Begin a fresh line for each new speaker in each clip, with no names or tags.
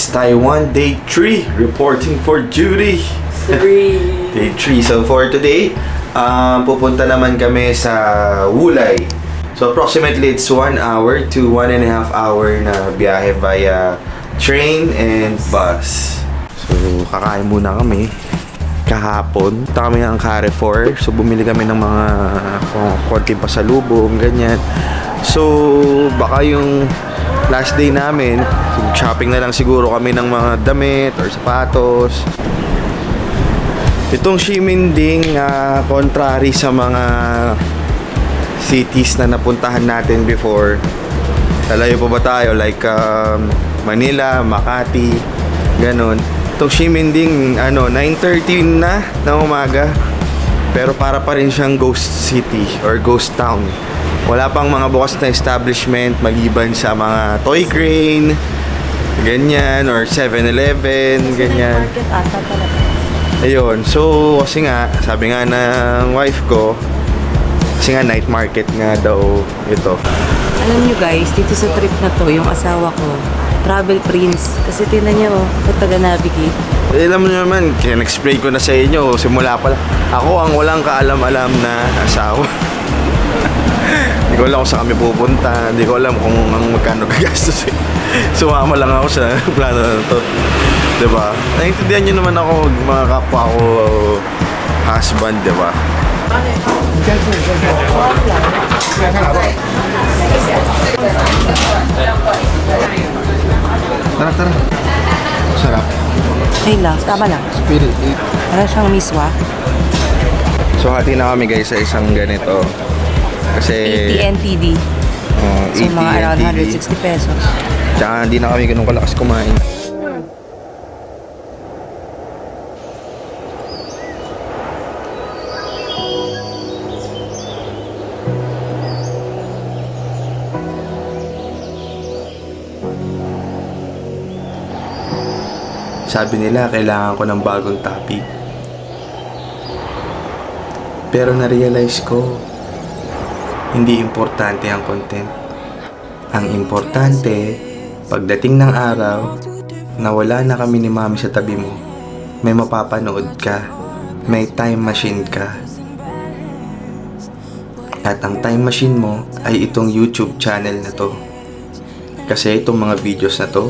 Taiwan Day 3, reporting for duty.
3.
Day 3. So for today, pupunta naman kami sa Wulay. So approximately it's 1 hour to 1.5 hour na biyahe via train and bus. So kakain muna kami. Kahapon, punta kami ng Carrefour. So bumili kami ng mga konting pasalubong, ganyan. So baka yung last day namin, shopping na lang siguro kami ng mga damit or sapatos. Itong Ximending, contrary sa mga cities na napuntahan natin before. Lalayo pa ba tayo? Like Manila, Makati, ganon. Itong Ximending, 9:13 na umaga. Pero para pa rin siyang ghost city or ghost town. Wala pang mga bukas na establishment maliban sa mga toy crane, ganyan, or 7-Eleven, ganyan.
Market ata talaga.
Ayun, so kasi nga, sabi nga ng wife ko, kasi nga night market nga daw ito.
Alam nyo guys, dito sa trip na to, yung asawa ko, travel prince. Kasi tinan niya taga-navigate.
Alam mo naman, explain ko na sa inyo, simula pa lang. Ako ang walang kaalam-alam na asawa. Hindi ko alam kung saan kami pupunta, hindi ko alam kung magkano gagastos eh. Sumama lang ako sa plano na to. Diba? Naintindihan nyo naman ako, mga kapwa ko husband, diba? Tara. Sarap.
Ay lang, tama lang.
Spirit.
Para siyang miswa.
So hati na kami guys sa isang ganito. Kasi
80 NTD. So mga around 160 pesos.
Tsaka hindi na kami ganun kalakas kumain. Sabi nila kailangan ko ng bagong topic. Pero na-realize ko, hindi importante ang content. Ang importante, pagdating ng araw, na wala na kami ni Mami sa tabi mo, may mapapanood ka, may time machine ka. At ang time machine mo ay itong YouTube channel na to. Kasi itong mga videos na to,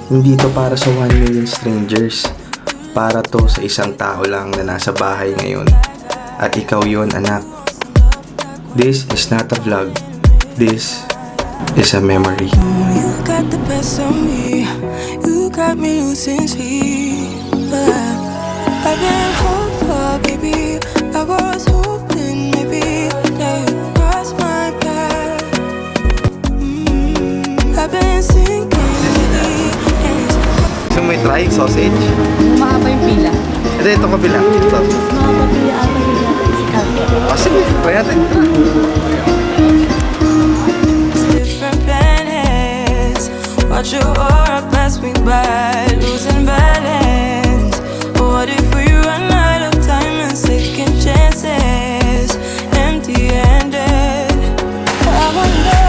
hindi to para sa 1 million strangers. Para to sa isang tao lang na nasa bahay ngayon. At ikaw yon, anak. This is not a vlog. This is a memory.
You got the best of me. You got me losing sleep. I've been hopeful, baby. I was hoping maybe that you'd cross my path. I've been sinking.
So may try sausage.
Mahaba yung pila.
Ito kabila. Ito.
Mahaba pila ata yung
Sige, try natin.
Different planets. Watch your aura pass me by, losing balance. What if we run out of time and second chances? Empty-handed. I wonder,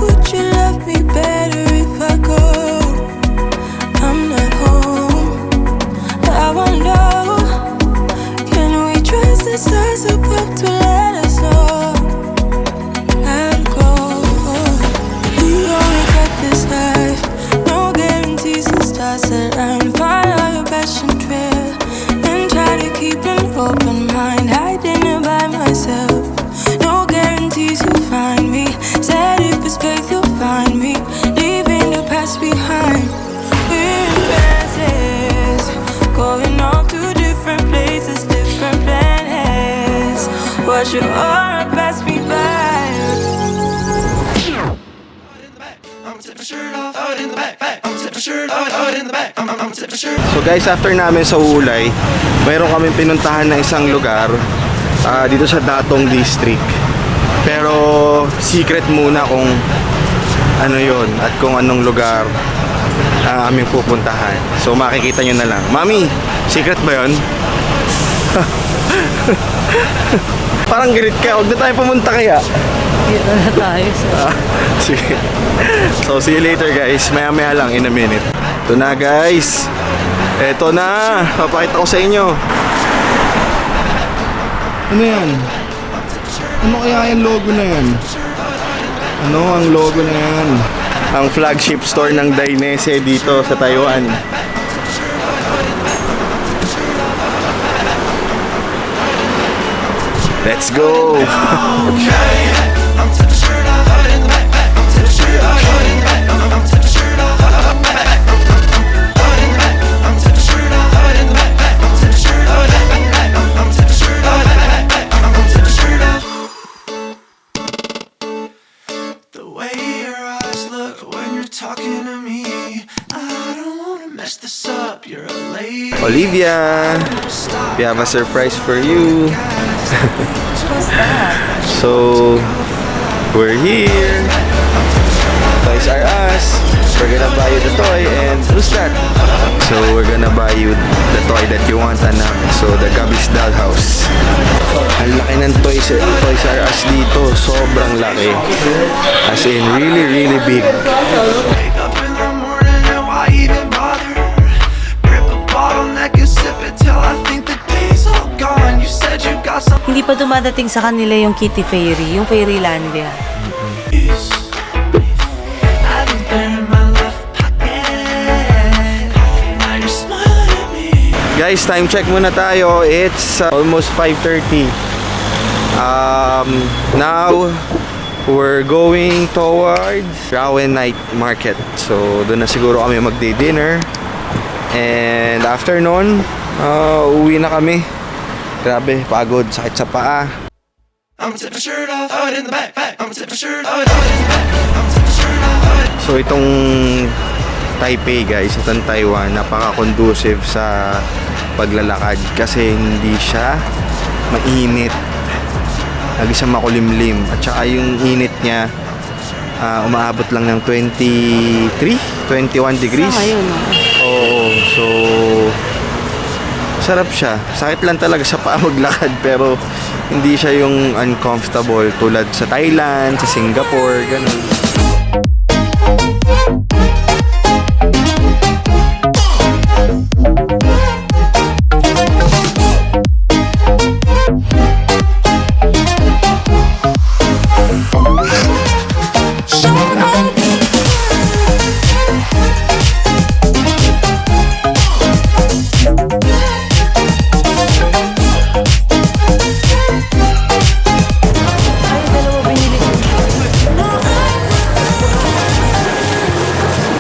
would you love me better if I go? I'm not home. I wonder, can we trust the stars above to let us know? I'd go. We only got this life, no guarantees and stars align. Follow your passion trail and try to keep an open mind. Hiding it by myself, no guarantees you'll find me. Said if it's faith you'll find me, leaving the past behind. We're in trances, going off to different places, different planets. Watch your aura pass me by.
So guys, after namin sa Wulay, mayroon kami pinuntahan na isang lugar dito sa Datong District. Pero secret muna kung ano yon at kung anong lugar aming pupuntahan. So makikita nyo na lang. Mami, secret ba yon? Parang galit ka. Huwag na tayo pumunta kaya.
Dito na tayo sa...
Sige. So, see you later guys. Maya-maya lang, in a minute. Ito na guys. Ito na. Papakita ko sa inyo. Ano yan? Ano kaya yung logo na yan? Ano ang logo na yan? Ang flagship store ng Dainese dito sa Taiwan. Let's go!
The way your eyes look when you're talking to me, I don't wanna mess this up. You're a lady.
Olivia, we have a surprise for you.
What's that?
So, we're here. Toys R Us. We're gonna buy you the toy and who's that? So, we're gonna buy you the toy that you want, anak. So, the Gabby's Dollhouse. Ang laki ng Toys R Us dito. Sobrang laki. As in, really, really big.
Wake up in the morning and why even bother? Grip a bottleneck and sip it till I think the day's all gone. You said you got some.
Hindi pa dumadating sa kanila yung Kitty Fairy, yung Fairylandia.
I've been there in my left pocket. Now you're smiling at me.
Guys, time check muna tayo. It's almost 5:30. Now, we're going towards Rawen Night Market. So, doon na siguro kami magdi-dinner. And after nun, uwi na kami. Grabe, pagod, sakit sa paa.
I'ma take my shirt off, throw it in the backpack. I'ma take my shirt off, throw it in the backpack. I'ma take my shirt off, throw it.
So, itong Taipei guys, itong Taiwan, napaka-conducive sa paglalakad kasi hindi siya mainit. Lagi siya makulimlim. At saka yung init niya, umaabot lang ng 23, 21 degrees.
Sa ngayon, no?
Oo, so sarap siya. Sakit lang talaga sa paa maglakad pero hindi siya yung uncomfortable tulad sa Thailand, sa Singapore, ganun.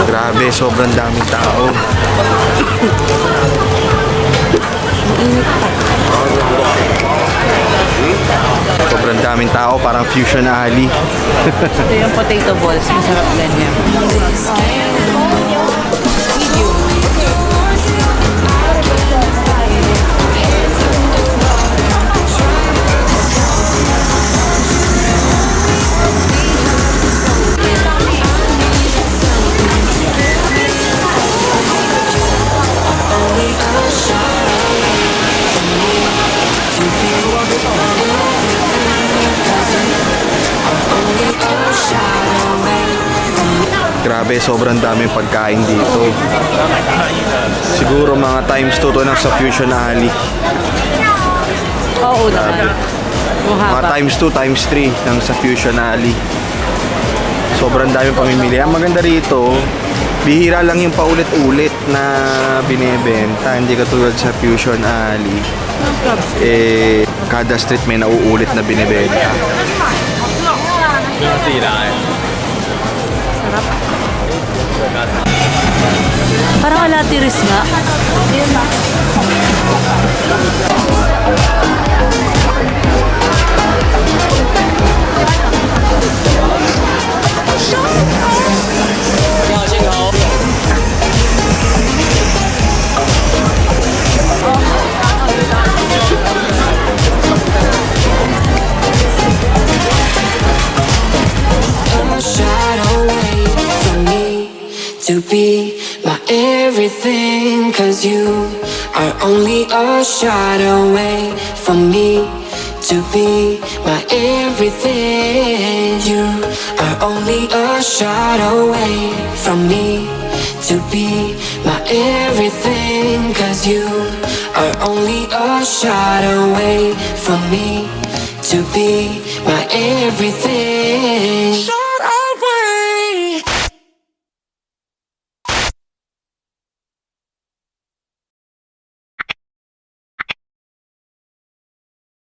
Grabe, sobrang daming tao. Sobrang daming tao, parang Fusion Alley.
Ito yung potato balls, masarap ganyan.
Grabe, sobrang daming pagkain dito. Siguro mga times 2 to na sa Fusion Alley.
Oo naman.
Mga
Mahaba.
times 2, times 3 ng sa Fusion Alley. Sobrang daming pamimili. Ang maganda rito, bihira lang yung paulit-ulit na binebenta. Hindi katulad sa Fusion Alley. Kada street may nauulit na binebenta.
Parang alatiris nga.
A shot away from me to be my everything, 'cause you are only a shot away from me to be my everything. You are only a shot away from me to be my everything. 'Cause you are only a shot away from me to be my everything.